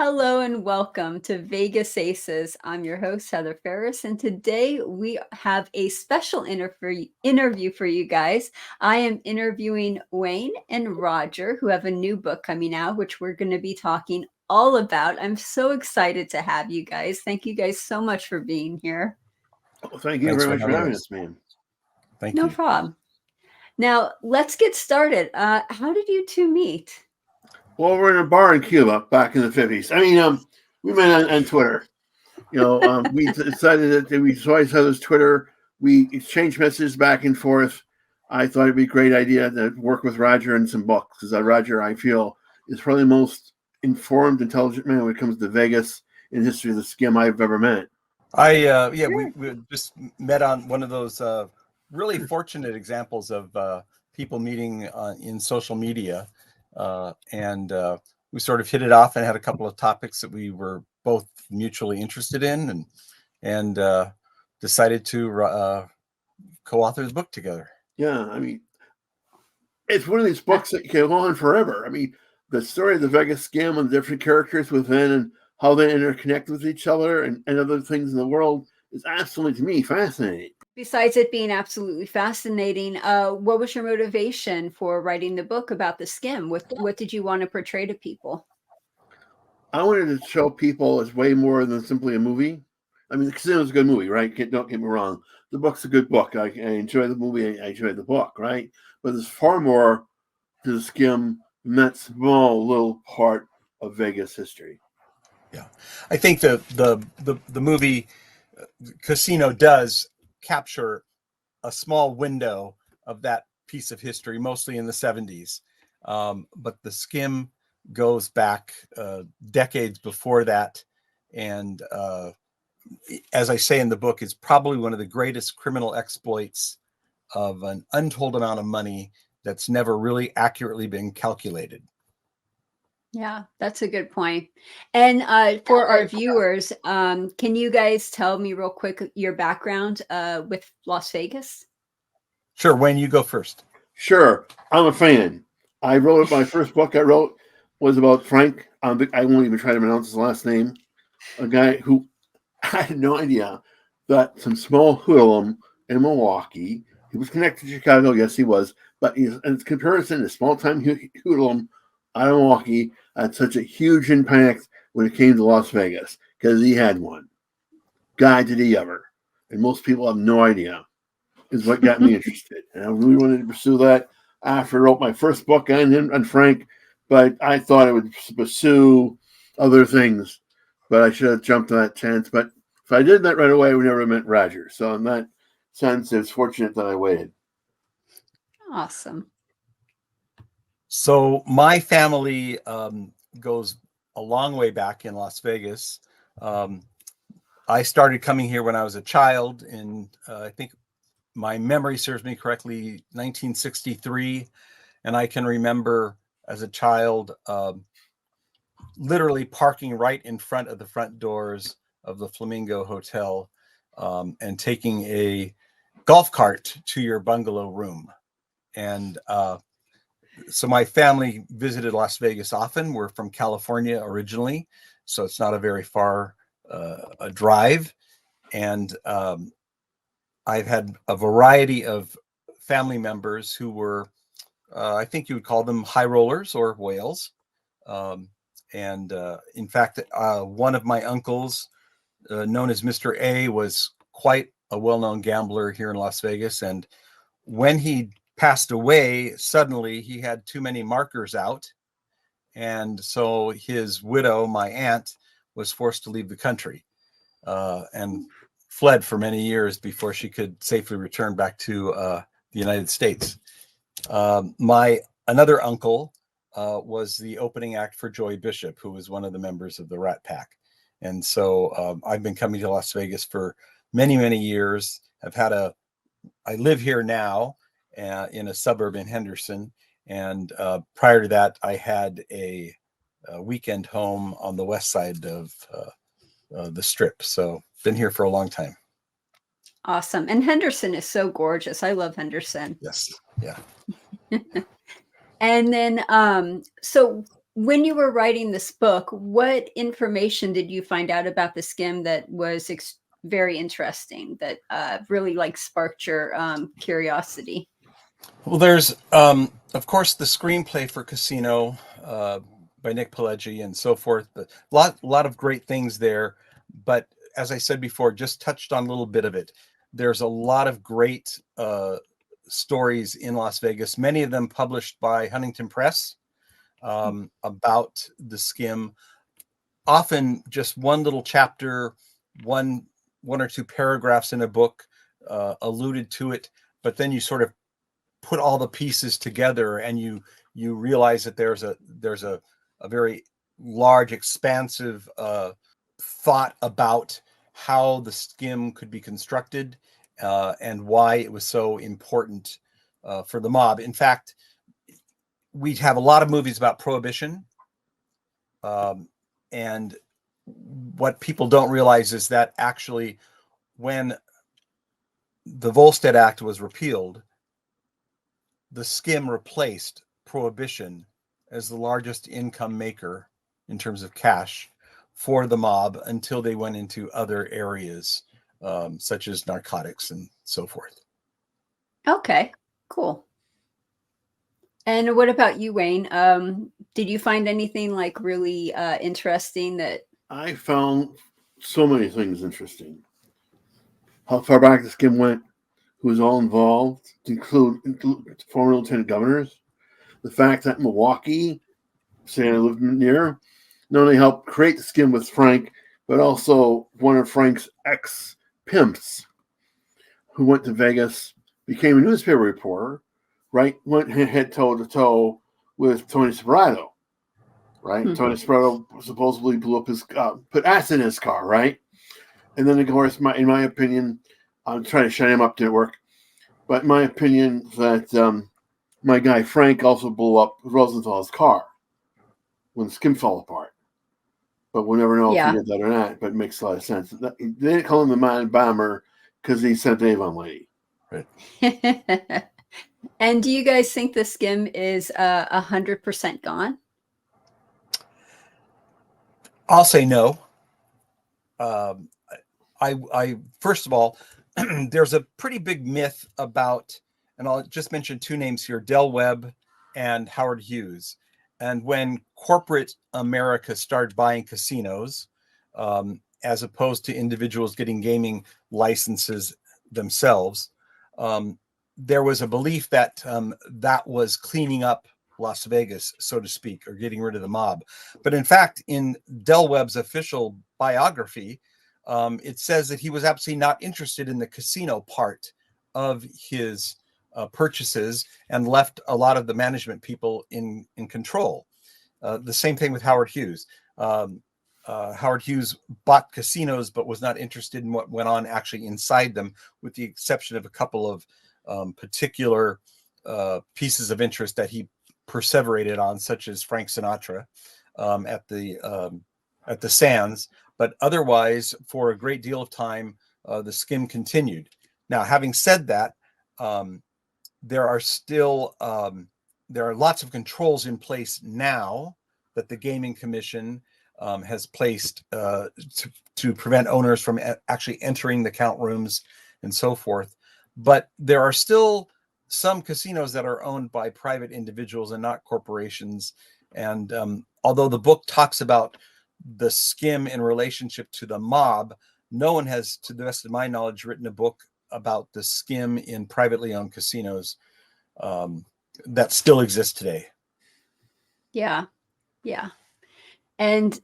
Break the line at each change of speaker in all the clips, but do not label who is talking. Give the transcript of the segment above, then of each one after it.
Hello and welcome to Vegas Aces. I'm your host, Heather Ferris, and today we have a special interview for you guys. I am interviewing Wayne and Roger, who have a new book coming out, which we're going to be talking all about. I'm so excited to have you guys. Thank you guys so much for being here.
Well, thank you very much for having us, man.
Thank
No
you.
problem. Now, let's get started. How did you two meet?
Well, we're in a bar in Cuba back in the 50s. We met on Twitter. We decided that we saw each other's Twitter. We exchanged messages back and forth. I thought it'd be a great idea to work with Roger in some books because Roger, I feel, is probably the most informed, intelligent man when it comes to Vegas in history of the skim I've ever met.
We just met on one of those really fortunate examples of people meeting in social media. And we sort of hit it off and had a couple of topics that we were both mutually interested in and decided to co-author the book together.
Yeah, it's one of these books that can go on forever. The story of the Vegas Skim and the different characters within and how they interconnect with each other and other things in the world is absolutely, to me, fascinating.
Besides it being absolutely fascinating, what was your motivation for writing the book about the skim? What did you want to portray to people?
I wanted to show people it's way more than simply a movie. The Casino is a good movie, right? Don't get me wrong. The book's a good book. I enjoy the movie. I enjoy the book, right? But there's far more to the skim than that small little part of Vegas history.
Yeah, I think the movie Casino does capture a small window of that piece of history, mostly in the 70s. But the skim goes back decades before that. And as I say in the book, is probably one of the greatest criminal exploits of an untold amount of money that's never really accurately been calculated.
Yeah, that's a good point. And for our viewers, can you guys tell me real quick your background with Las Vegas?
Sure, Wayne, you go first.
Sure, I'm a fan. I wrote my first book. I wrote was about Frank. I won't even try to pronounce his last name. A guy who I had no idea that some small hoodlum in Milwaukee. He was connected to Chicago. Yes, he was. But in comparison to small-time hoodlum out of Milwaukee had such a huge impact when it came to Las Vegas because he had one. God, did he ever. And most people have no idea is what got me interested. And I really wanted to pursue that after I wrote my first book on Frank, but I thought I would pursue other things. But I should have jumped on that chance. But if I did that right away, we never met Roger. So in that sense, it's fortunate that I waited.
Awesome.
So my family goes a long way back in Las Vegas. I started coming here when I was a child in, I think my memory serves me correctly, 1963. And I can remember as a child literally parking right in front of the front doors of the Flamingo Hotel and taking a golf cart to your bungalow room. And so my family visited Las Vegas often. We're from California originally, so it's not a very far a drive. And I've had a variety of family members who were, I think you would call them high rollers or whales. And in fact, one of my uncles, known as Mr. A, was quite a well-known gambler here in Las Vegas. And when he passed away, suddenly he had too many markers out. And so his widow, my aunt, was forced to leave the country and fled for many years before she could safely return back to the United States. My another uncle was the opening act for Joey Bishop, who was one of the members of the Rat Pack. And so I've been coming to Las Vegas for many, many years. I live here now in a suburb in Henderson. And prior to that, I had a weekend home on the west side of the Strip. So been here for a long time.
Awesome. And Henderson is so gorgeous. I love Henderson.
Yes. Yeah.
And then, so when you were writing this book, what information did you find out about the skim that was very interesting, that really like sparked your curiosity?
Well, there's, of course, the screenplay for Casino by Nick Pileggi and so forth. A lot of great things there. But as I said before, just touched on a little bit of it. There's a lot of great stories in Las Vegas, many of them published by Huntington Press about the skim. Often just one little chapter, one or two paragraphs in a book alluded to it, but then you sort of put all the pieces together and you realize that there's a very large, expansive thought about how the skim could be constructed and why it was so important for the mob. In fact, we have a lot of movies about prohibition, and what people don't realize is that actually when the Volstead Act was repealed, the skim replaced prohibition as the largest income maker in terms of cash for the mob until they went into other areas, such as narcotics and so forth.
Okay, cool. And what about you, Wayne? Did you find anything like really interesting that...
I found so many things interesting. How far back the skim went, who was all involved, include former lieutenant governors. The fact that Milwaukee, say I lived near, not only helped create the skim with Frank, but also one of Frank's ex-pimps who went to Vegas, became a newspaper reporter, right? Went head toe-to-toe with Tony Soprano, right?
Hmm.
Tony Soprano supposedly blew up his, put acid in his car, right? And then, of course, in my opinion, I'm trying to shut him up, didn't work. But in my opinion, that my guy Frank also blew up Rosenthal's car when the skim fell apart. But we'll never know if he did that or not. But it makes a lot of sense. They didn't call him the Mind Bomber because he sent the Avon lady.
Right.
And do you guys think the skim is 100% gone?
I'll say no. I first of all, there's a pretty big myth about, and I'll just mention two names here, Del Webb and Howard Hughes. And when corporate America started buying casinos, as opposed to individuals getting gaming licenses themselves, there was a belief that that was cleaning up Las Vegas, so to speak, or getting rid of the mob. But in fact, in Del Webb's official biography, it says that he was absolutely not interested in the casino part of his purchases and left a lot of the management people in control. The same thing with Howard Hughes. Howard Hughes bought casinos, but was not interested in what went on actually inside them, with the exception of a couple of particular pieces of interest that he perseverated on, such as Frank Sinatra at the Sands. But otherwise, for a great deal of time, the skim continued. Now, having said that, there are still there are lots of controls in place now that the Gaming Commission has placed to prevent owners from actually entering the count rooms and so forth. But there are still some casinos that are owned by private individuals and not corporations. And although the book talks about the skim in relationship to the mob, no one has, to the best of my knowledge, written a book about the skim in privately owned casinos that still exist today.
Yeah. And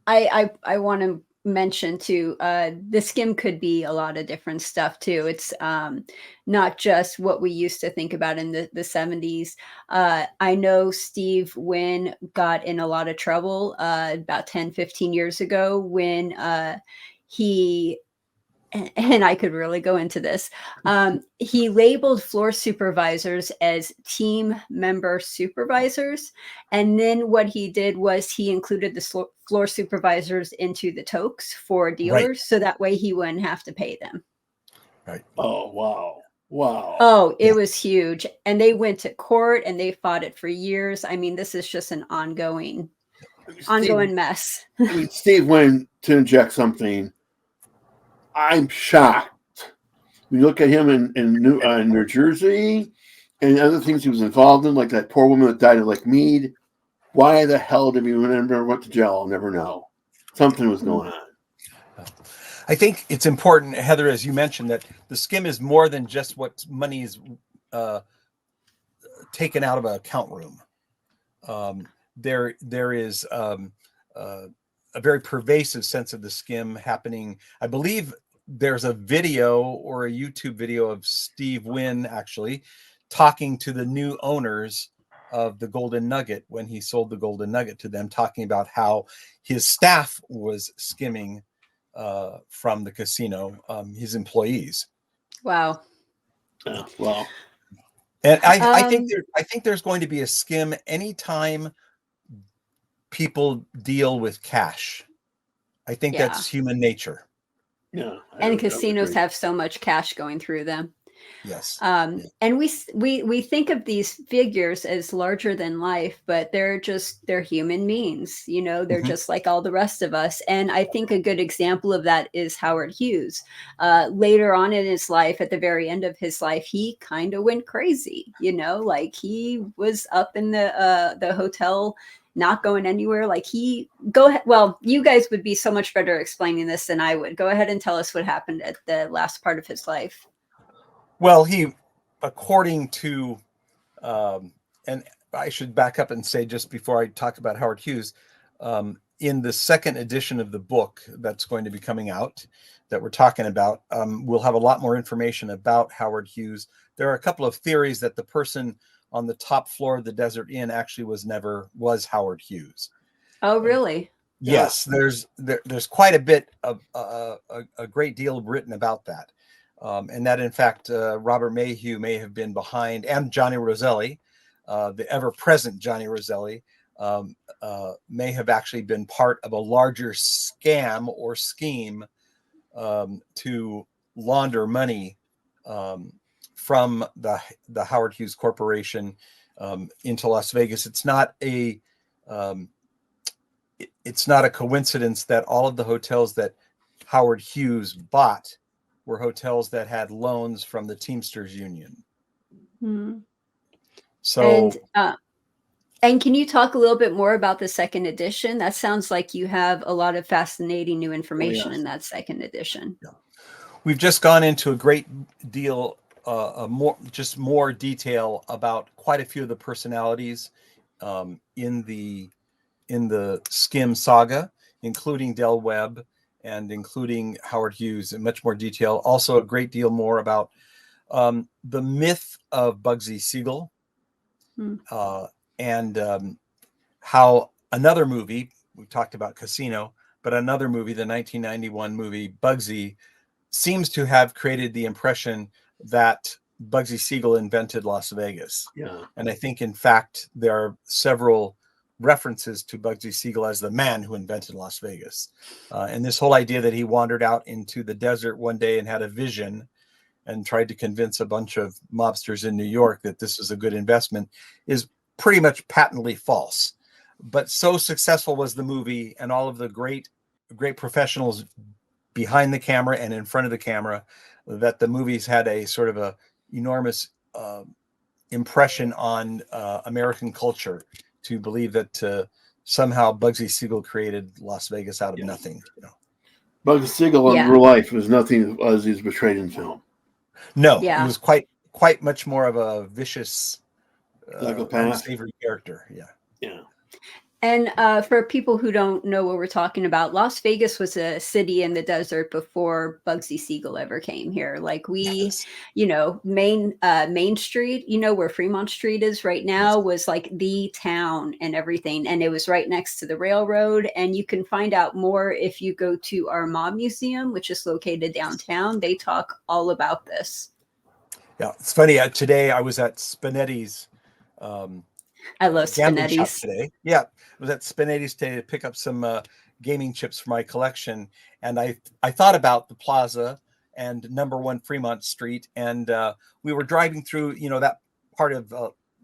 I want to mention too, the skim could be a lot of different stuff too. It's not just what we used to think about in the 70s. I know Steve Wynn got in a lot of trouble about 10-15 years ago when he, and I could really go into this, he labeled floor supervisors as team member supervisors. And then what he did was he included the floor supervisors into the tokes for dealers. Right. So that way he wouldn't have to pay them.
Right.
Oh, wow. Wow.
Oh,
Yeah.
it was huge. And they went to court and they fought it for years. I mean, this is just an ongoing
Steve,
mess.
Steve went to inject something. I'm shocked. When you look at him in New Jersey and other things he was involved in, like that poor woman that died of like Mead. Why the hell did he never went to jail? I'll never know. Something was going on.
I think it's important, Heather, as you mentioned, that the skim is more than just what money is taken out of an account room. There is a very pervasive sense of the skim happening. I believe there's a video or a YouTube video of Steve Wynn actually talking to the new owners of the Golden Nugget when he sold the Golden Nugget to them, talking about how his staff was skimming from the casino, his employees.
Wow.
Well,
and I think there's going to be a skim anytime people deal with cash. I think that's human nature.
Yeah.
And casinos have so much cash going through them.
Yes.
And we think of these figures as larger than life, but they're human beings, you know, they're just like all the rest of us. And I think a good example of that is Howard Hughes. Later on in his life, at the very end of his life, he kind of went crazy, you know, like he was up in the hotel, not going anywhere. Like go ahead. Well, you guys would be so much better explaining this than I would. Go ahead and tell us what happened at the last part of his life.
Well, according to, and I should back up and say just before I talk about Howard Hughes, in the second edition of the book that's going to be coming out that we're talking about, we'll have a lot more information about Howard Hughes. There are a couple of theories that the person on the top floor of the Desert Inn actually was Howard Hughes.
Oh, really?
Yes, there's quite a bit of a great deal written about that. And that, in fact, Robert Mayhew may have been behind, and Johnny Roselli, the ever-present Johnny Roselli, may have actually been part of a larger scam or scheme to launder money from the Howard Hughes Corporation into Las Vegas. It's not a coincidence that all of the hotels that Howard Hughes bought were hotels that had loans from the Teamsters Union. So,
and can you talk a little bit more about the second edition? That sounds like you have a lot of fascinating new information in that second edition.
Yeah. We've just gone into a great deal, more detail about quite a few of the personalities in the Skim saga, including Del Webb and including Howard Hughes in much more detail. Also, a great deal more about the myth of Bugsy Siegel and how another movie, we talked about Casino, but another movie, the 1991 movie Bugsy, seems to have created the impression that Bugsy Siegel invented Las Vegas.
Yeah.
And I think, in fact, there are several references to Bugsy Siegel as the man who invented Las Vegas. And this whole idea that he wandered out into the desert one day and had a vision and tried to convince a bunch of mobsters in New York that this was a good investment is pretty much patently false. But so successful was the movie and all of the great professionals behind the camera and in front of the camera that the movies had a sort of a enormous impression on American culture to believe that somehow Bugsy Siegel created Las Vegas out of nothing. You know,
Bugsy Siegel in real life was nothing as he's portrayed in film.
No, he was quite much more of a vicious, unsavory character.
Yeah.
And for people who don't know what we're talking about, Las Vegas was a city in the desert before Bugsy Siegel ever came here. Like you know, Main Street, you know, where Fremont Street is right now, was like the town and everything. And it was right next to the railroad. And you can find out more if you go to our Mob Museum, which is located downtown. They talk all about this.
Yeah, it's funny. Today I was at Spinetti's.
I love Spinetti's
today. Yeah, I was at Spinetti's today to pick up some gaming chips for my collection, and I thought about the plaza and number 1 Fremont Street. And we were driving through, that part of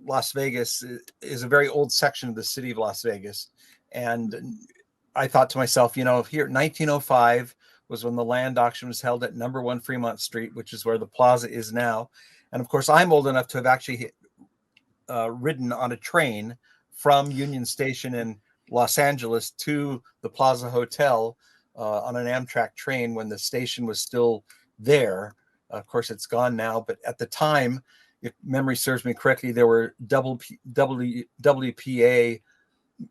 Las Vegas is a very old section of the city of Las Vegas. And I thought to myself, here 1905 was when the land auction was held at number 1 Fremont Street, which is where the plaza is now. And of course, I'm old enough to have actually ridden on a train from Union Station in Los Angeles to the Plaza Hotel on an Amtrak train when the station was still there. Of course, it's gone now, but at the time, if memory serves me correctly, there were WPA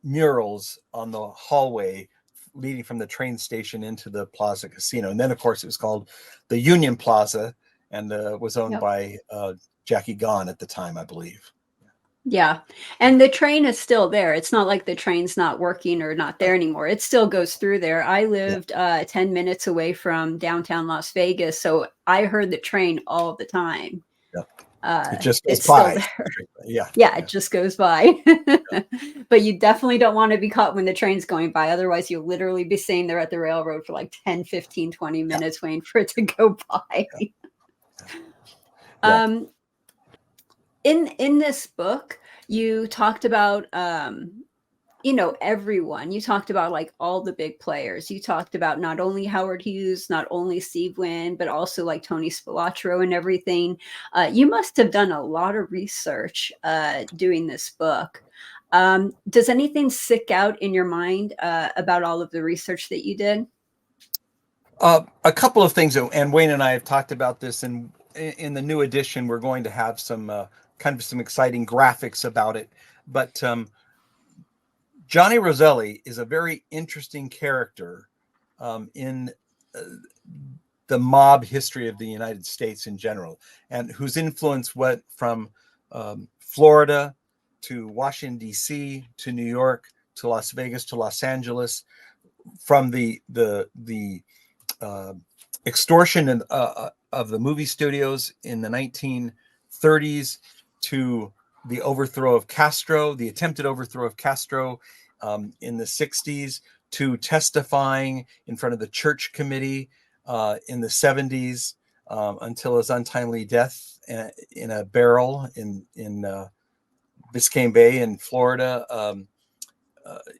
murals on the hallway leading from the train station into the Plaza Casino. And then, of course, it was called the Union Plaza and was owned by Jackie Gahn at the time, I believe.
Yeah. And the train is still there. It's not like the train's not working or not there anymore. It still goes through there. I lived 10 minutes away from downtown Las Vegas, so I heard the train all the time.
It just goes
it's
by.
Still there.
Yeah.
It just goes by. But you definitely don't want to be caught when the train's going by. Otherwise, you'll literally be sitting there at the railroad for like 10, 15, 20 minutes waiting for it to go by. In this book, you talked about everyone. You talked about like all the big players. You talked about not only Howard Hughes, not only Steve Wynn, but also like Tony Spilotro and everything. You must have done a lot of research doing this book. Does anything stick out in your mind about all of the research that you did?
A couple of things, and Wayne and I have talked about this, and in the new edition, we're going to have some some exciting graphics about it. But Johnny Roselli is a very interesting character in the mob history of the United States in general, and whose influence went from Florida to Washington, D.C., to New York, to Las Vegas, to Los Angeles, from the extortion of the movie studios in the 1930s to the overthrow of Castro, the attempted overthrow of Castro in the 60s, to testifying in front of the church committee in the 70s until his untimely death in a barrel in Biscayne Bay in Florida.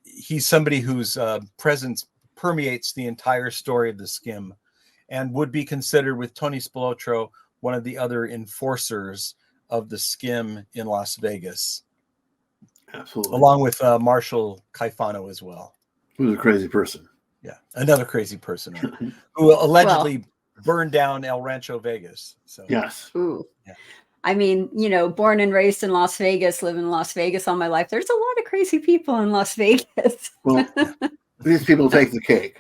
He's somebody whose presence permeates the entire story of the Skim, and would be considered, with Tony Spilotro, one of the other enforcers of the Skim in Las Vegas.
Absolutely.
Along with Marshall Caifano as well.
Who's a crazy person.
Yeah, another crazy person who allegedly burned down El Rancho Vegas. So
yes.
Ooh.
Yeah.
I mean, born and raised in Las Vegas, live in Las Vegas all my life. There's a lot of crazy people in Las Vegas.
Well, these people take the cake.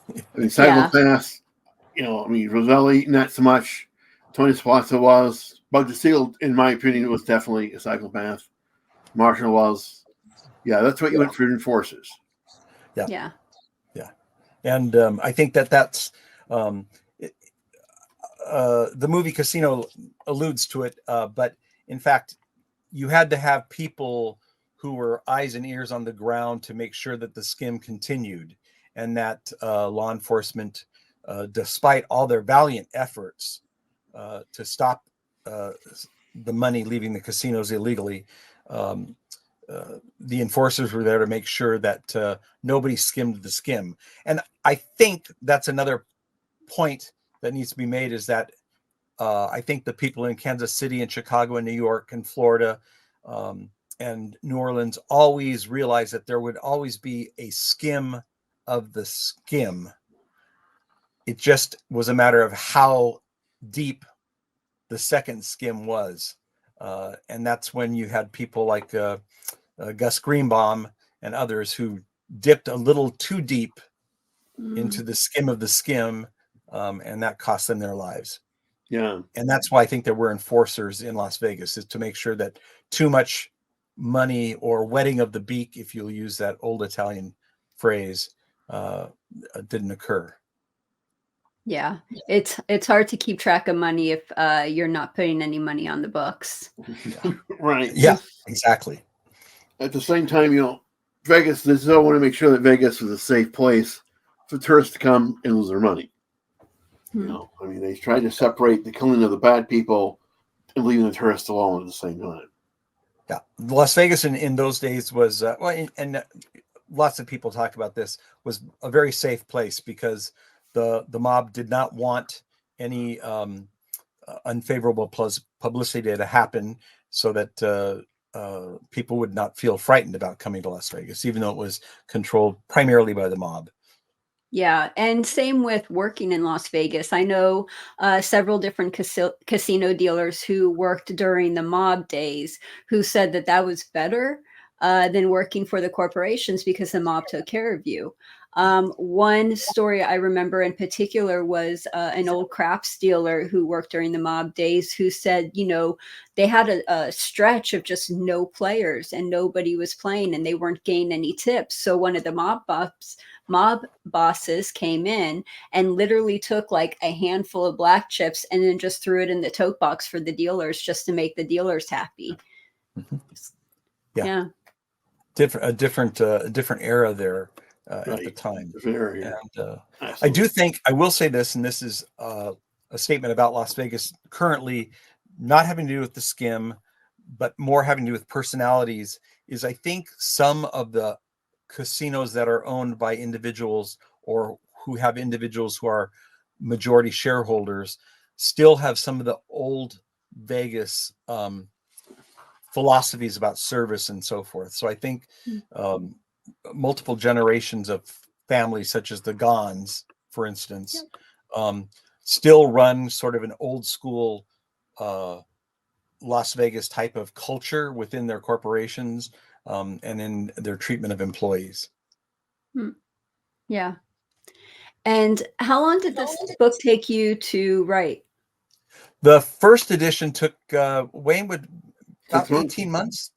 I mean, psychopaths, Roselli, not so much. Tony Spilotro was. Bug the Seal, in my opinion, was definitely a psychopath. Marshall was. Yeah, that's what you went for enforcers.
Yeah.
And I think that's the movie Casino alludes to it, but in fact, you had to have people who were eyes and ears on the ground to make sure that the Skim continued, and that law enforcement, despite all their valiant efforts to stop the money leaving the casinos illegally, the enforcers were there to make sure that nobody skimmed the Skim. And I think that's another point that needs to be made, is that I think the people in Kansas City and Chicago and New York and Florida and New Orleans always realized that there would always be a Skim of the Skim. It just was a matter of how deep the second Skim was. And that's when you had people like Gus Greenbaum and others who dipped a little too deep into the Skim of the Skim, and that cost them their lives.
Yeah.
And that's why I think there were enforcers in Las Vegas, is to make sure that too much money, or wetting of the beak, if you'll use that old Italian phrase, didn't occur.
Yeah, it's hard to keep track of money if you're not putting any money on the books.
Right.
Yeah, exactly.
At the same time, Vegas, they still want to make sure that Vegas is a safe place for tourists to come and lose their money. You know, I mean, they tried to separate the killing of the bad people and leaving the tourists alone at the same time.
Yeah, Las Vegas in those days was lots of people talk about this, was a very safe place because the mob did not want any unfavorable publicity to happen, so that people would not feel frightened about coming to Las Vegas, even though it was controlled primarily by the mob.
Yeah, and same with working in Las Vegas. I know several different casino dealers who worked during the mob days who said that that was better than working for the corporations because the mob took care of you. One story I remember in particular was an old craps dealer who worked during the mob days who said, you know, they had a stretch of just no players and nobody was playing and they weren't getting any tips. So one of the mob bosses came in and literally took like a handful of black chips and then just threw it in the tote box for the dealers just to make the dealers happy.
Mm-hmm.
Yeah.
A different era there at the time. And I do think, I will say this, and this is a statement about Las Vegas currently, not having to do with the skim, but more having to do with personalities, is I think some of the casinos that are owned by individuals or who have individuals who are majority shareholders still have some of the old Vegas philosophies about service and so forth. So I think multiple generations of families, such as the Gons, for instance, still run sort of an old school Las Vegas type of culture within their corporations and in their treatment of employees.
Yeah. And how long did this book take you to write?
The first edition took Wayne would about 18 months.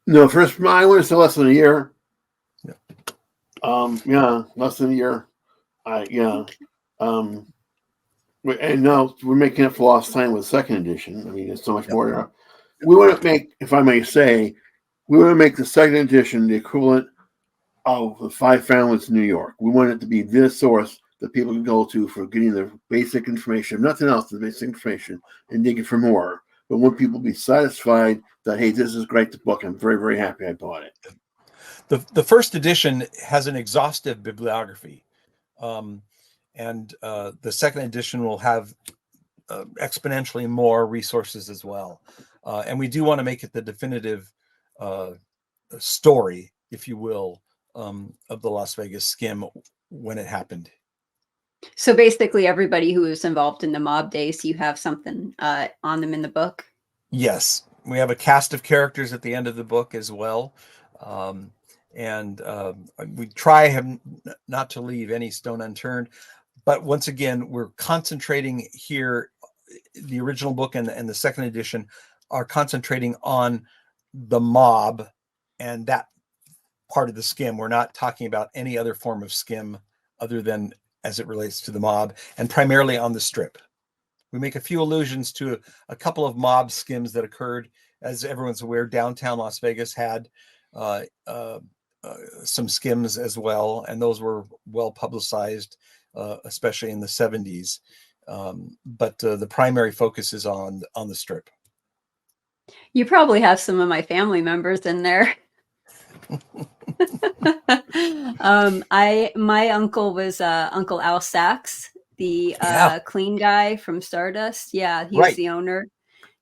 No, first I would say less than a year. Yeah, less than a year. And now we're making up for lost time with the second edition. I mean, it's so much more. We want to make, if I may say, we want to make the second edition the equivalent of the Five Families in New York. We want it to be the source that people can go to for getting the basic information, nothing else, the basic information, and digging for more. But want people to be satisfied that, hey, this is great, the book. I'm very, very happy I bought it.
The first edition has an exhaustive bibliography. And the second edition will have exponentially more resources as well. And we do want to make it the definitive story, if you will, of the Las Vegas Skim when it happened.
So basically everybody who was involved in the mob days, you have something on them in the book?
Yes. We have a cast of characters at the end of the book as well. And we try not to leave any stone unturned. But once again, we're concentrating here, the original book and the second edition are concentrating on the mob and that part of the skim. We're not talking about any other form of skim other than as it relates to the mob, and primarily on the Strip. We make a few allusions to a couple of mob skims that occurred. As everyone's aware, downtown Las Vegas had some skims as well, and those were well publicized, especially in the 70s. But the primary focus is on the Strip.
You probably have some of my family members in there. My uncle was Uncle Al Sachs, the clean guy from Stardust. Yeah, he was the owner.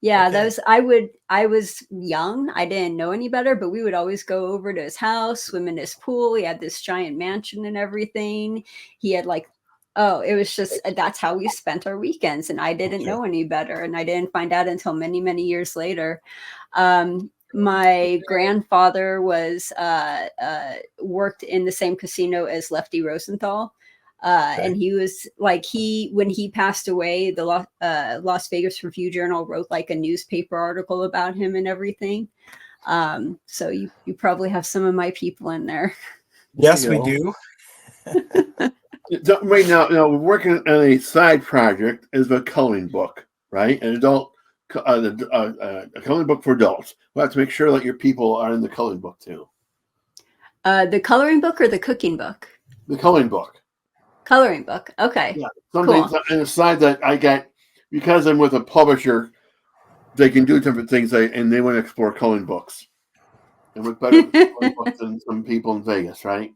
Yeah, okay. I was young. I didn't know any better, but we would always go over to his house, swim in his pool. He had this giant mansion and everything. He had like, it was just, that's how we spent our weekends. And I didn't know any better. And I didn't find out until many, many years later. My grandfather was worked in the same casino as Lefty Rosenthal. And he was like, when he passed away, the Las Vegas Review Journal wrote like a newspaper article about him and everything. So you probably have some of my people in there.
Yes, we do.
Right now, we're working on a side project is a coloring book, right? An adult, a coloring book for adults. We'll have to make sure that your people are in the coloring book too.
The coloring book or the cooking book?
The coloring book.
Coloring book. Okay.
Yeah, something
Cool.
and aside that I got because I'm with a publisher, they can do different things, and they want to explore coloring books. And what better coloring books than some people in Vegas, right?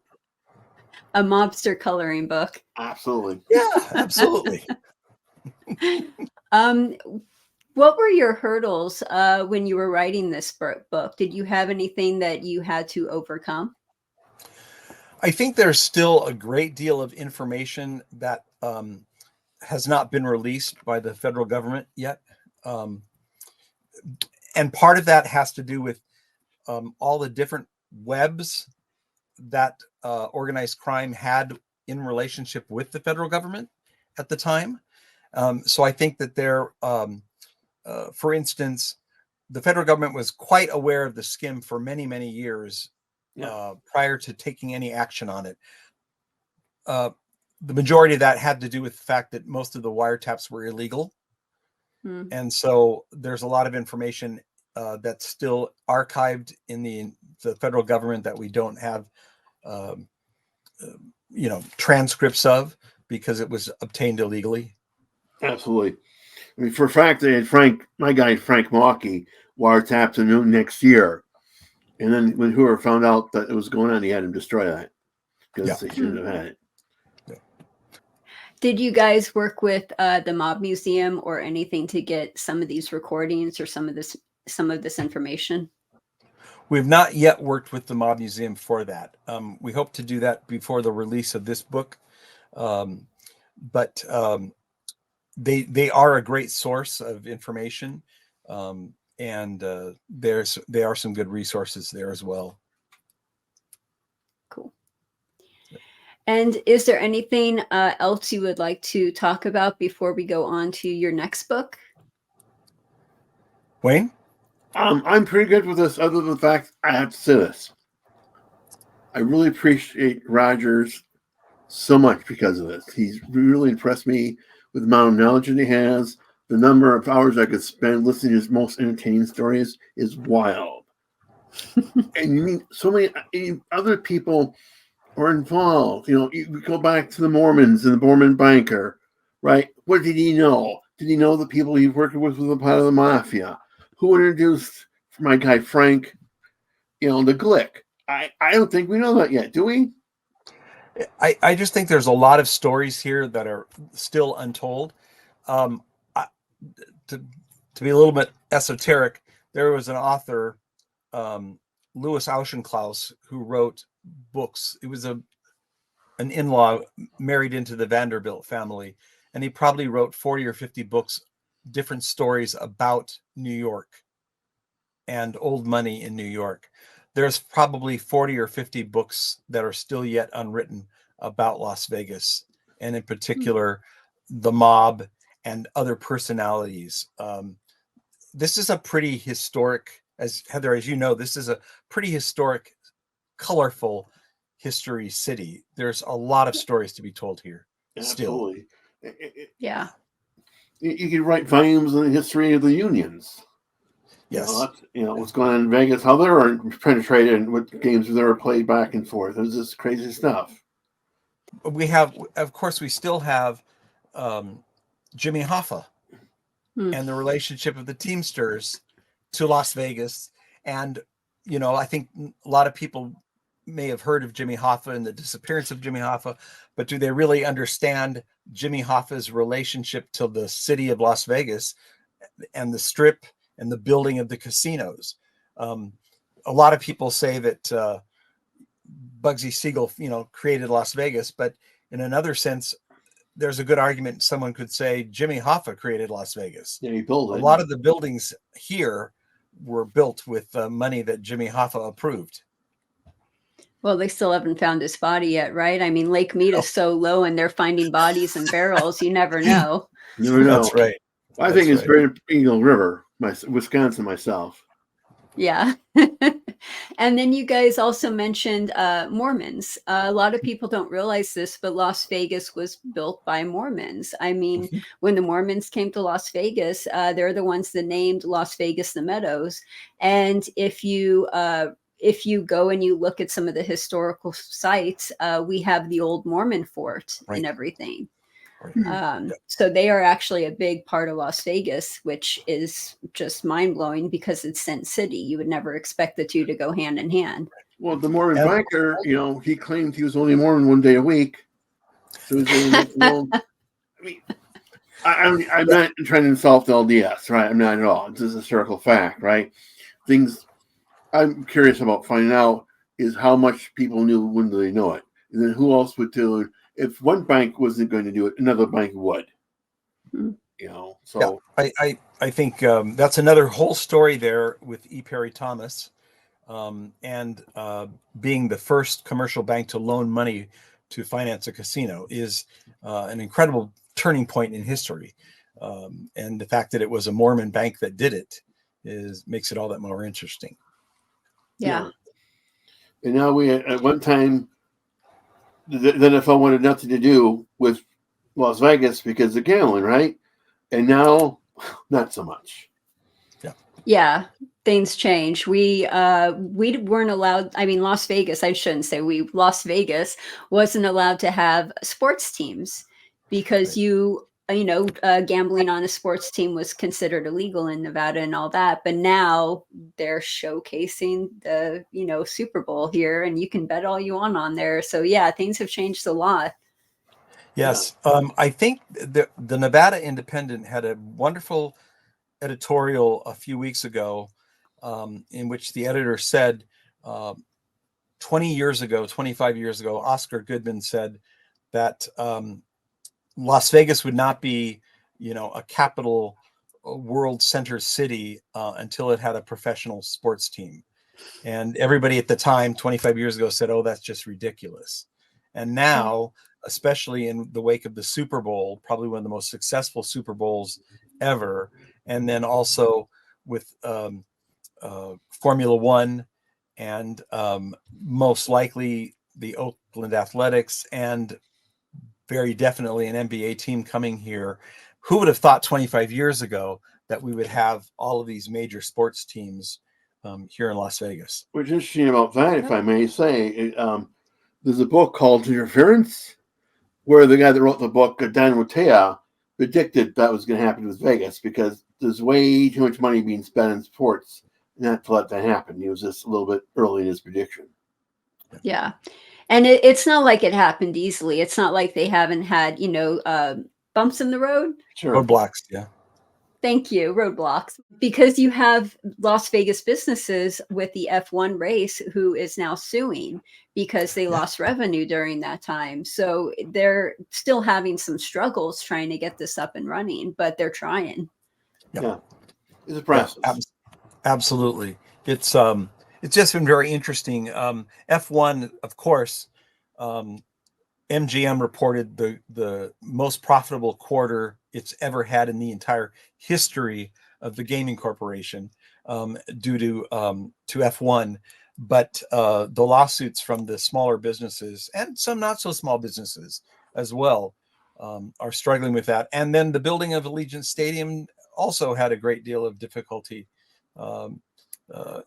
A mobster coloring book.
Absolutely.
Yeah, absolutely.
Um, what were your hurdles when you were writing this book? Did you have anything that you had to overcome?
I think there's still a great deal of information that has not been released by the federal government yet. And part of that has to do with all the different webs that organized crime had in relationship with the federal government at the time. So I think that for instance, the federal government was quite aware of the skim for many, many years prior to taking any action on it. The majority of that had to do with the fact that most of the wiretaps were illegal. And so there's a lot of information that's still archived in the federal government that we don't have, transcripts of because it was obtained illegally.
Absolutely. I mean, for a fact, they had my guy Frank Mawkey, wiretapped the new next year. And then when Hoover found out that it was going on, he had him destroy that because they shouldn't have had it.
Did you guys work with the Mob Museum or anything to get some of these recordings or some of this information?
We've not yet worked with the Mob Museum for that. We hope to do that before the release of this book. But they are a great source of information. And there are some good resources there as well.
Cool. And is there anything else you would like to talk about before we go on to your next book?
Wayne?
I'm pretty good with this, other than the fact I have to say this. I really appreciate Rogers so much because of this. He's really impressed me with the amount of knowledge that he has. The number of hours I could spend listening to his most entertaining stories is wild. And you meet so many other people are involved. You go back to the Mormons and the Mormon banker, right? What did he know? Did he know the people he worked with a part of the Mafia? Who introduced my guy Frank, the Glick? I don't think we know that yet, do we?
I just think there's a lot of stories here that are still untold. To be a little bit esoteric, there was an author, Louis Auchincloss, who wrote books. It was an in-law married into the Vanderbilt family, and he probably wrote 40 or 50 books, different stories about New York and old money in New York. There's probably 40 or 50 books that are still yet unwritten about Las Vegas, and in particular, the mob and other personalities. This is a pretty historic, as Heather, as you know, this is a pretty historic, colorful history city. There's a lot of stories to be told here.
Absolutely.
Still.
Yeah.
You could write volumes on the history of the unions.
Yes.
What's going on in Vegas, how they were penetrated, and what games they were played back and forth. It was just crazy stuff.
Of course, we still have Jimmy Hoffa and the relationship of the Teamsters to Las Vegas. And, I think a lot of people may have heard of Jimmy Hoffa and the disappearance of Jimmy Hoffa, but do they really understand Jimmy Hoffa's relationship to the city of Las Vegas and the Strip and the building of the casinos? A lot of people say that Bugsy Siegel, created Las Vegas, but in another sense, there's a good argument. Someone could say Jimmy Hoffa created Las Vegas.
Yeah, he built it.
A lot of the buildings here were built with money that Jimmy Hoffa approved.
Well, they still haven't found his body yet, right? I mean, Lake Mead is so low and they're finding bodies in barrels. You never know.
You never know.
That's right.
I think it's very Eagle River, Wisconsin myself.
Yeah. And then you guys also mentioned Mormons. A lot of people don't realize this, but Las Vegas was built by Mormons. I mean, when the Mormons came to Las Vegas, they're the ones that named Las Vegas the Meadows. And if you if you go and you look at some of the historical sites, we have the old Mormon fort
Right.
and everything.
Right.
So they are actually a big part of Las Vegas, which is just mind blowing because it's Sin City. You would never expect the two to go hand in hand.
Well, the Mormon
And-
banker, he claimed he was only Mormon one day a week. So he's saying, well, I mean, I'm not trying to insult LDS, right? I'm not at all. It's a historical fact, right? Things I'm curious about finding out is how much people knew, when do they know it? And then who else would do it? If one bank wasn't going to do it, another bank would. So
I think that's another whole story there with E. Perry Thomas, and being the first commercial bank to loan money to finance a casino is an incredible turning point in history. And the fact that it was a Mormon bank that did it makes it all that more interesting.
Yeah.
And now we, at one time, the NFL wanted nothing to do with Las Vegas because of gambling, right? And now, not so much.
Yeah, things change. We weren't allowed. I mean, Las Vegas. I shouldn't say we. Las Vegas wasn't allowed to have sports teams because gambling on a sports team was considered illegal in Nevada and all that. But now they're showcasing the Super Bowl here, and you can bet all you want on there. So yeah, things have changed a lot.
Yes, I think the Nevada Independent had a wonderful editorial a few weeks ago, in which the editor said 20 years ago, 25 years ago, Oscar Goodman said that Las Vegas would not be, a capital world center city until it had a professional sports team. And everybody at the time, 25 years ago, said, oh, that's just ridiculous. And now, especially in the wake of the Super Bowl, probably one of the most successful Super Bowls ever, and then also with Formula One and most likely the Oakland Athletics and very definitely an NBA team coming here. Who would have thought 25 years ago that we would have all of these major sports teams here in Las Vegas?
What's interesting about that, if I may say, there's a book called Interference, where the guy that wrote the book, Dan Rotea, predicted that was going to happen with Vegas because there's way too much money being spent in sports not to let that happen. He was just a little bit early in his prediction.
Yeah. And it's not like it happened easily. It's not like they haven't had, bumps in the road.
Sure.
Roadblocks, yeah.
Thank you, roadblocks. Because you have Las Vegas businesses with the F1 race who is now suing because they lost revenue during that time. So they're still having some struggles trying to get this up and running, but they're trying.
Yeah. It's a process.
Yeah, absolutely. It's just been very interesting. F1, of course, MGM reported the most profitable quarter it's ever had in the entire history of the gaming corporation, due to F1. But the lawsuits from the smaller businesses and some not so small businesses as well are struggling with that. And then the building of Allegiant Stadium also had a great deal of difficulty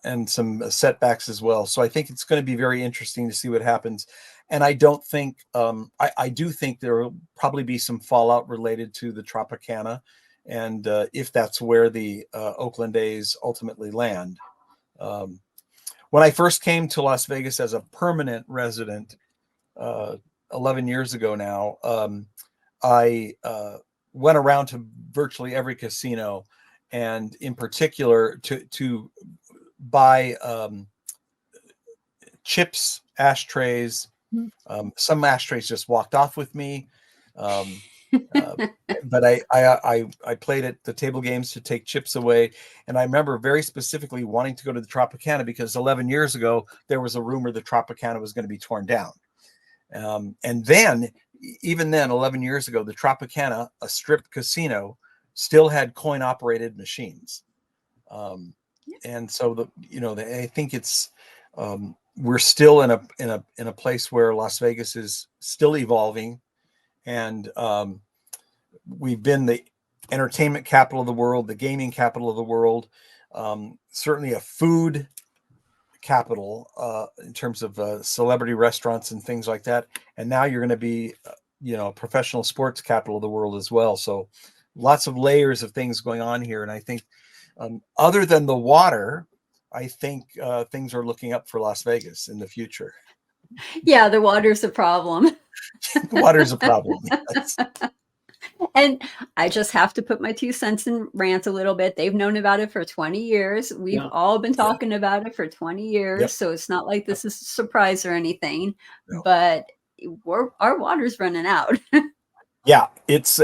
and some setbacks as well. So I think it's going to be very interesting to see what happens. And I don't think, I do think there will probably be some fallout related to the Tropicana, and if that's where the Oakland A's ultimately land. When I first came to Las Vegas as a permanent resident 11 years ago now, I went around to virtually every casino, and in particular to buy chips, ashtrays. Some ashtrays just walked off with me, but I played at the table games to take chips away. And I remember very specifically wanting to go to the Tropicana because 11 years ago there was a rumor the Tropicana was going to be torn down. And then, even then, 11 years ago, the Tropicana, a strip casino, still had coin-operated machines. And so I think it's we're still in a place where Las Vegas is still evolving, and we've been the entertainment capital of the world, the gaming capital of the world, certainly a food capital in terms of celebrity restaurants and things like that. And now you're going to be, professional sports capital of the world as well. So lots of layers of things going on here. And I think other than the water, I think things are looking up for Las Vegas in the future.
Yeah, the water's a problem.
The water's a problem. Yes.
And I just have to put my 2 cents in rant a little bit. They've known about it for 20 years. We've
Yeah.
all been talking about it for 20 years.
Yep.
So it's not like this is a surprise or anything,
No.
but our water's running out.
Yeah, it's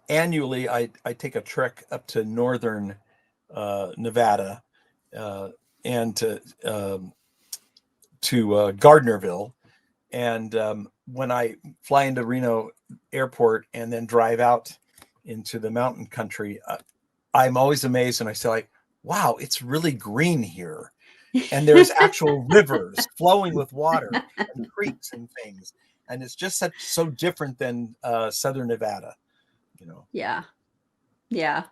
annually I take a trek up to northern Nevada and to Gardnerville, and when I fly into Reno Airport and then drive out into the mountain country, I'm always amazed, and I say, like, wow, it's really green here, and there's actual rivers flowing with water and creeks and things. And it's just so different than Southern Nevada,
Yeah. Yeah.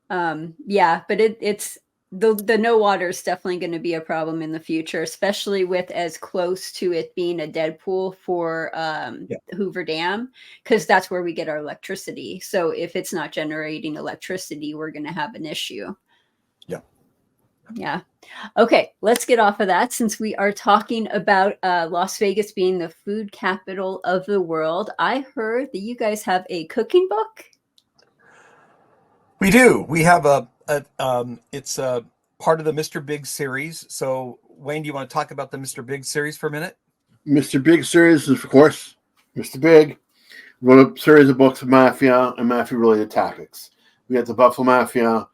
But it's the no water is definitely going to be a problem in the future, especially with as close to it being a dead pool for Hoover Dam, because that's where we get our electricity. So if it's not generating electricity, we're going to have an issue.
Yeah.
Yeah. Okay, let's get off of that since we are talking about Las Vegas being the food capital of the world. I heard that you guys have a cooking book.
We do. We have it's a part of the Mr. Big series. So Wayne, do you want to talk about the Mr. Big series for a minute?
Mr. Big series is, of course, Mr. Big wrote a series of books of Mafia and Mafia-related topics. We got the Buffalo Mafia,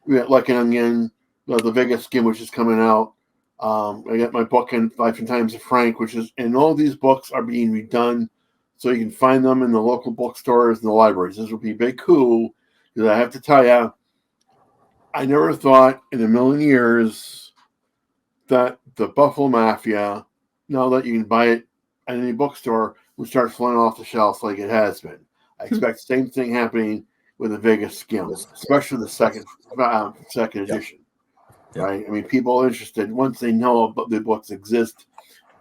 we got Like an Onion, the Vegas Skim, which is coming out. I got my book in Life and Times of Frank, and all these books are being redone, so you can find them in the local bookstores and the libraries. This will be big cool, because I have to tell you, I never thought in a million years that the Buffalo Mafia, now that you can buy it at any bookstore, would start flying off the shelves like it has been. I expect the same thing happening with the Vegas Skim, especially the second edition.
Yep.
Right? I mean, people are interested once they know about the books exist.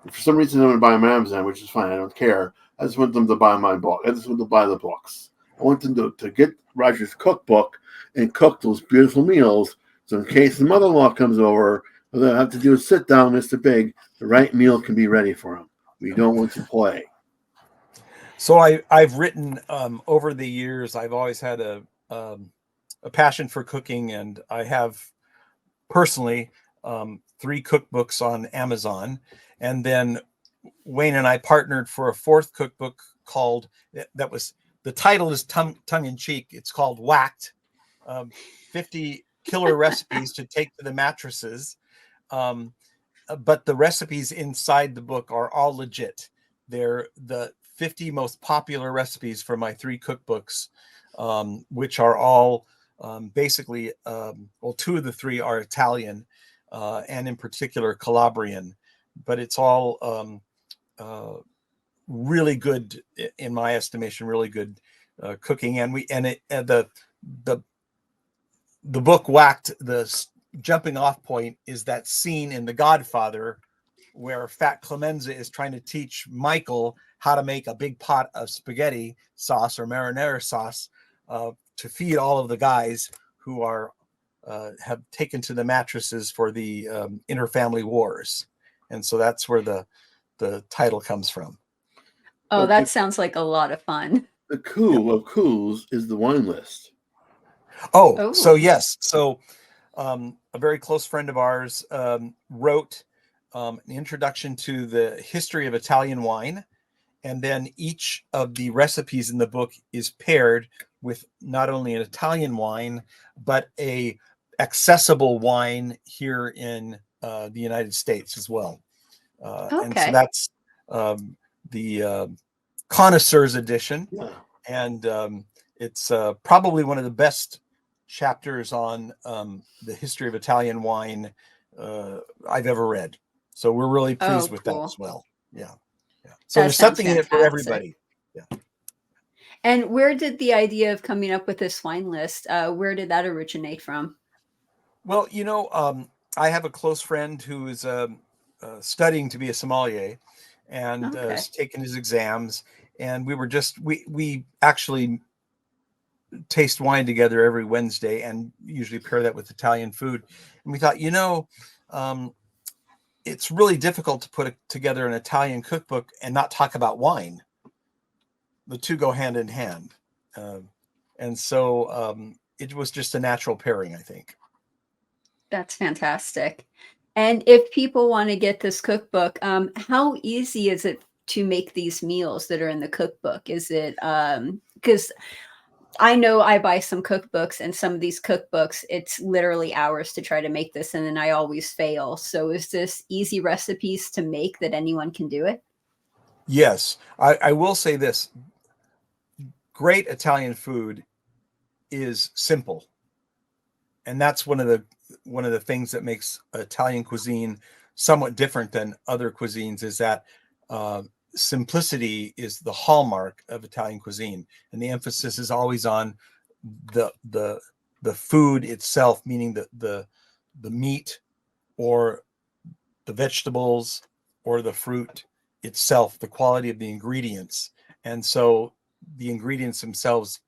For some reason, I'm going to buy them on Amazon, which is fine. I don't care. I just want them to buy my book. I just want to buy the books. I want them to get Roger's cookbook and cook those beautiful meals. So in case the mother-in-law comes over, all they have to do is sit down, Mr. Big. The right meal can be ready for him. We don't want to play.
So I've written over the years. I've always had a passion for cooking, and I have personally 3 cookbooks on Amazon, and then Wayne and I partnered for a 4th cookbook called the title is tongue in cheek. It's called Whacked, 50 killer recipes to take to the mattresses. But the recipes inside the book are all legit. They're the 50 most popular recipes for my 3 cookbooks, which are all basically, 2 of the 3 are Italian, and in particular Calabrian, but it's all really good, in my estimation, really good cooking. And the book Whacked, the jumping off point is that scene in The Godfather where Fat Clemenza is trying to teach Michael how to make a big pot of spaghetti sauce or marinara sauce to feed all of the guys who have taken to the mattresses for the interfamily wars. And so that's where the title comes from.
Oh, that sounds like a lot of fun.
The cool of cools is the wine list.
Oh, so yes. So a very close friend of ours wrote an introduction to the history of Italian wine. And then each of the recipes in the book is paired with not only an Italian wine, but a accessible wine here in the United States as well. And so that's the connoisseur's edition.
Yeah.
And it's probably one of the best chapters on the history of Italian wine I've ever read. So we're really pleased with that as well. Yeah. So there's something in it for everybody. Yeah.
And where did the idea of coming up with this wine list, where did that originate from?
Well, I have a close friend who is studying to be a sommelier and
Okay.
has taken his exams. And we actually taste wine together every Wednesday and usually pair that with Italian food. And we thought, it's really difficult to put together an Italian cookbook and not talk about wine. The two go hand in hand. And so it was just a natural pairing, I think.
That's fantastic. And if people want to get this cookbook, how easy is it to make these meals that are in the cookbook? Is it because I know I buy some cookbooks, and some of these cookbooks, it's literally hours to try to make this, and then I always fail. So is this easy recipes to make that anyone can do it?
Yes, I will say this. Great Italian food is simple. And that's one of the things that makes Italian cuisine somewhat different than other cuisines, is that simplicity is the hallmark of Italian cuisine, and the emphasis is always on the food itself, meaning the meat or the vegetables or the fruit itself, the quality of the ingredients. And so the ingredients themselves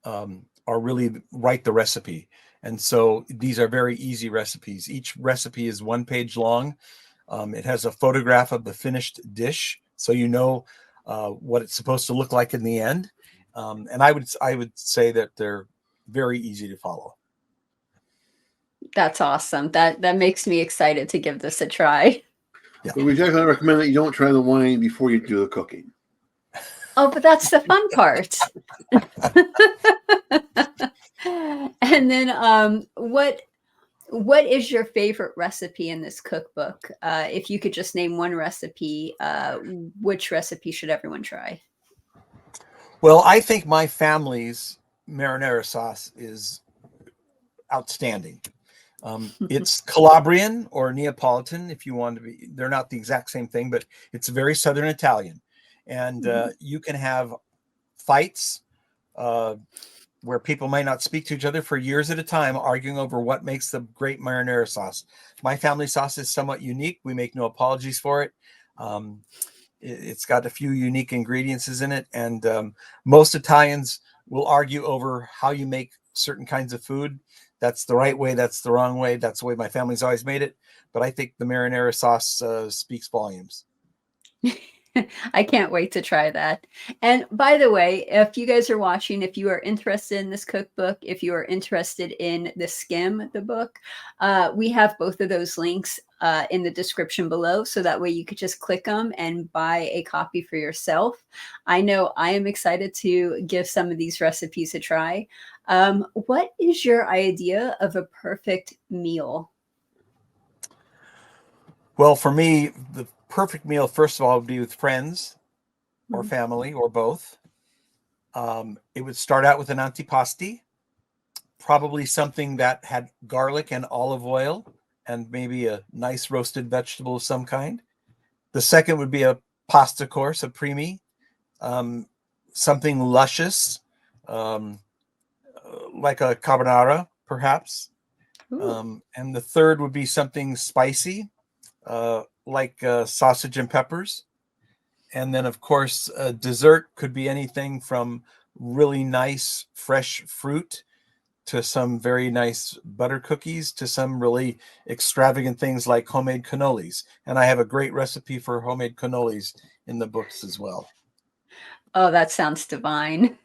are really write the recipe. And so these are very easy recipes. Each recipe is 1 page long. It has a photograph of the finished dish, so what it's supposed to look like in the end. And I would say that they're very easy to follow.
That's awesome. That makes me excited to give this a try.
Yeah.
But we definitely recommend that you don't try the wine before you do the cooking.
Oh, but that's the fun part. And then what is your favorite recipe in this cookbook? If you could just name one recipe, which recipe should everyone try?
Well, I think my family's marinara sauce is outstanding. It's Calabrian or Neapolitan, if you want to be. They're not the exact same thing, but it's very Southern Italian. And you can have fights where people might not speak to each other for years at a time, arguing over what makes the great marinara sauce. My family sauce is somewhat unique. We make no apologies for it. It's got a few unique ingredients in it. And most Italians will argue over how you make certain kinds of food. That's the right way. That's the wrong way. That's the way my family's always made it. But I think the marinara sauce speaks volumes.
I can't wait to try that. And by the way, if you guys are watching, if you are interested in this cookbook, if you are interested in the Skim, the book, we have both of those links in the description below. So that way you could just click them and buy a copy for yourself. I know I am excited to give some of these recipes a try. What is your idea of a perfect meal?
Well, for me, the perfect meal, first of all, would be with friends or family or both. It would start out with an antipasti, probably something that had garlic and olive oil and maybe a nice roasted vegetable of some kind. The second would be a pasta course, a primi, something luscious, like a carbonara, perhaps. And the third would be something spicy, like sausage and peppers. And then, of course, dessert could be anything from really nice fresh fruit to some very nice butter cookies to some really extravagant things like homemade cannolis. And I have a great recipe for homemade cannolis in the books as well.
Oh, that sounds divine.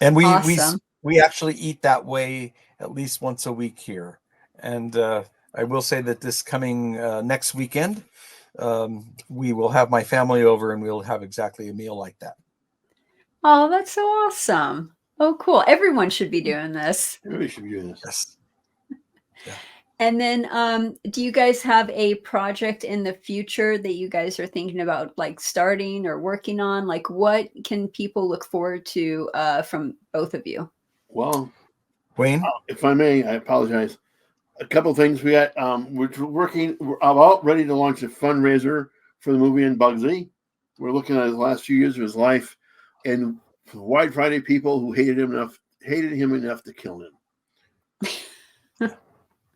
And
Awesome.
we actually eat that way at least once a week here. And I will say that this coming next weekend, we will have my family over and we'll have exactly a meal like that.
Oh, that's so awesome. Oh, cool. Everyone should be doing this.
Everybody should be doing this.
Yes. Yeah.
And then do you guys have a project in the future that you guys are thinking about like starting or working on? Like what can people look forward to from both of you?
Well,
Wayne?
if I may, I apologize. A couple things we got. We're about ready to launch a fundraiser for the movie in Bugsy. We're looking at his last few years of his life, and wide variety of people who hated him enough to kill him.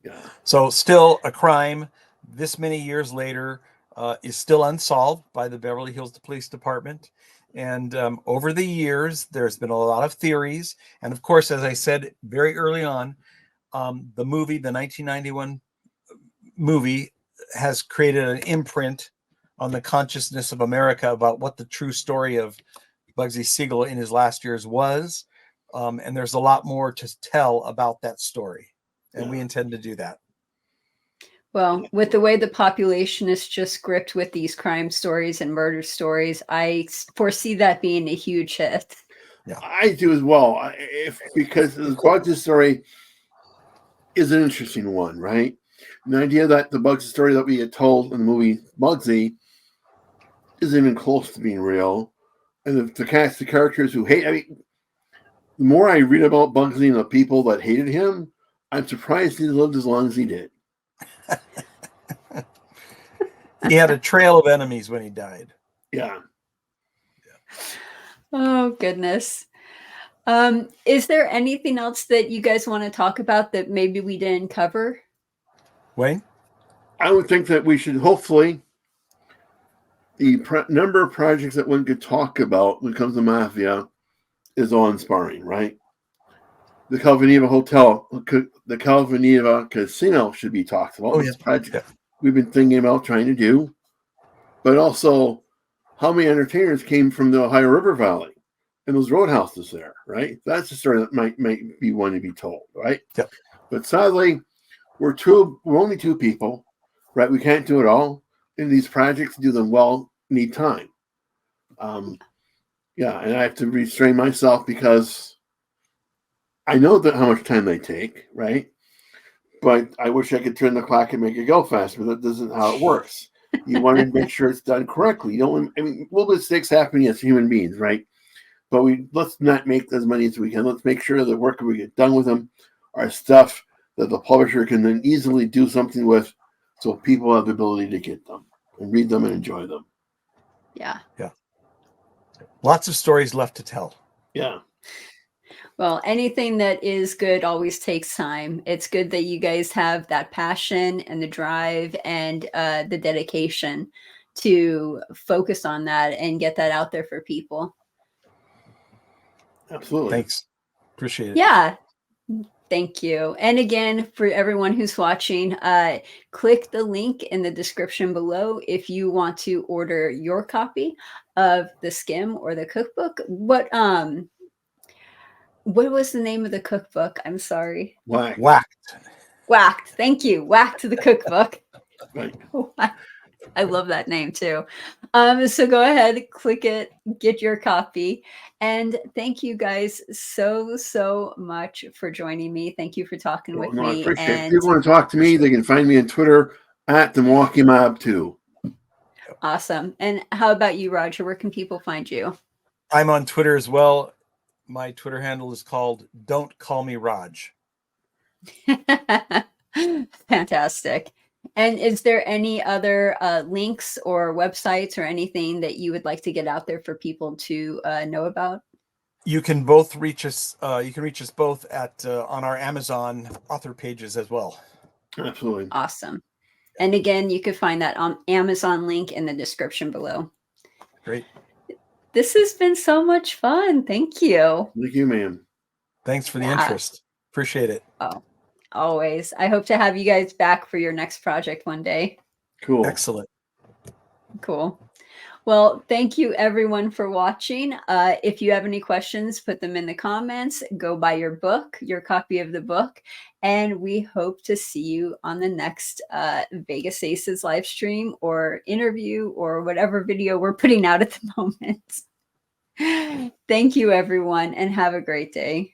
Yeah.
So still a crime this many years later is still unsolved by the Beverly Hills Police Department. And over the years, there's been a lot of theories. And of course, as I said very early on, the 1991 movie has created an imprint on the consciousness of America about what the true story of Bugsy Siegel in his last years was. And there's a lot more to tell about that story. And we intend to do that.
Well, with the way the population is just gripped with these crime stories and murder stories, I foresee that being a huge hit.
Yeah. I do as well. Because the Bugsy story is an interesting one, right? The idea that the Bugsy story that we had told in the movie Bugsy isn't even close to being real. And the characters who hate, the more I read about Bugsy and the people that hated him, I'm surprised he lived as long as he did.
He had a trail of enemies when he died.
Yeah.
Oh, goodness. Is there anything else that you guys want to talk about that maybe we didn't cover?
Wayne?
I would think that we should hopefully, the number of projects that one could talk about when it comes to Mafia is awe-inspiring, right? The Calvaneva Hotel, the Calvaneva Casino should be talked about. This project we've been thinking about trying to do, but also how many entertainers came from the Ohio River Valley and those roadhouses there, right? That's a story that might be one to be told, right?
Yep.
But sadly, we're only two people, right? We can't do it all. And these projects, do them well, need time. Yeah, and I have to restrain myself because I know that how much time they take, right? But I wish I could turn the clock and make it go faster, but that isn't how it works. You want to make sure it's done correctly. You don't. Little mistakes happen as human beings, right? But let's not make as many as we can. Let's make sure the work we get done with them are stuff that the publisher can then easily do something with, so people have the ability to get them and read them and enjoy them.
Yeah.
Yeah. Lots of stories left to tell.
Yeah.
Well, anything that is good always takes time. It's good that you guys have that passion and the drive and the dedication to focus on that and get that out there for people.
Absolutely.
Thanks. Appreciate it.
Yeah. Thank you. And again, for everyone who's watching, click the link in the description below if you want to order your copy of the Skim or the cookbook. What was the name of the cookbook? I'm sorry.
Whacked.
Thank you. Whacked the cookbook.
Right.
I love that name too. So go ahead, click it, get your copy. And thank you guys so much for joining me. Thank you for talking with me.
I appreciate it. If people want to talk to me, they can find me on Twitter at the Milwaukee Mob 2.
Awesome. And how about you, Roger? Where can people find you?
I'm on Twitter as well. My Twitter handle is called Don't Call Me Raj.
Fantastic. And is there any other links or websites or anything that you would like to get out there for people to know about?
You can both reach us. You can reach us both at on our Amazon author pages as well.
Absolutely.
Awesome. And again, you could find that on Amazon link in the description below.
Great.
This has been so much fun. Thank you.
Thank you, ma'am.
Thanks for the interest. Appreciate it.
Oh, always. I hope to have you guys back for your next project one day.
Cool.
Excellent.
Cool. Well, thank you everyone for watching. If you have any questions, put them in the comments. Go buy your book, your copy of the book. And we hope to see you on the next Vegas Aces live stream or interview or whatever video we're putting out at the moment. Thank you, everyone, and have a great day.